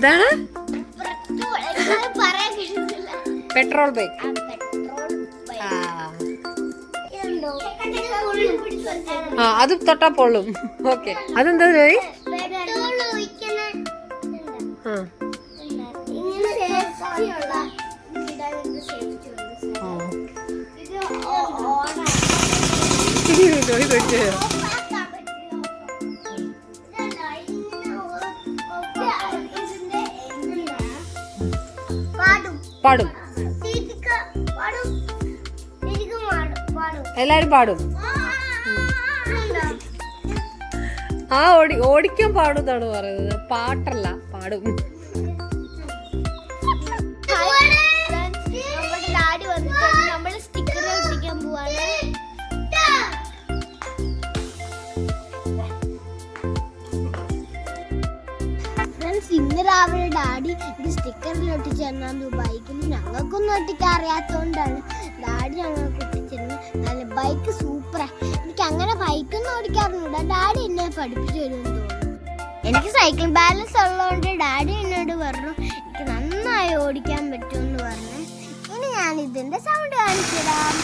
എന്താണ്? Petrol bike. ആ അത് തൊട്ടാ പൊള്ളും. ഓക്കെ, അതെന്താ ജോയി? ജോയി കൊച്ചു പാടും. എല്ലാരും പാടും. ആ ഓടിക്കാൻ പാടുന്നാണ് പറയുന്നത്, പാട്ടല്ല, പാടും. ഇന്ന് രാവിലെ ഡാഡി ഇത് സ്റ്റിക്കറിൽ ഒട്ടിച്ചിരുന്നു ബൈക്കിൽ. ഞങ്ങൾക്കൊന്നും ഒട്ടിക്കാൻ അറിയാത്തതുകൊണ്ടാണ് ഡാഡി ഞങ്ങൾക്ക് ഒട്ടിച്ചിരുന്നത്. നല്ല ബൈക്ക് സൂപ്പറാ. എനിക്ക് അങ്ങനെ ബൈക്കൊന്നും ഓടിക്കാറുണ്ട്, ഡാഡി എന്നെ പഠിപ്പിച്ചു തരുമെന്ന് തോന്നുന്നു. എനിക്ക് സൈക്കിൾ ബാലൻസ് ഉള്ളതുകൊണ്ട് ഡാഡി എന്നോട് പറഞ്ഞു എനിക്ക് നന്നായി ഓടിക്കാൻ പറ്റുമെന്ന് പറഞ്ഞു. ഇനി ഞാൻ ഇതിന്റെ സൗണ്ട് കാണിച്ചു തരാം.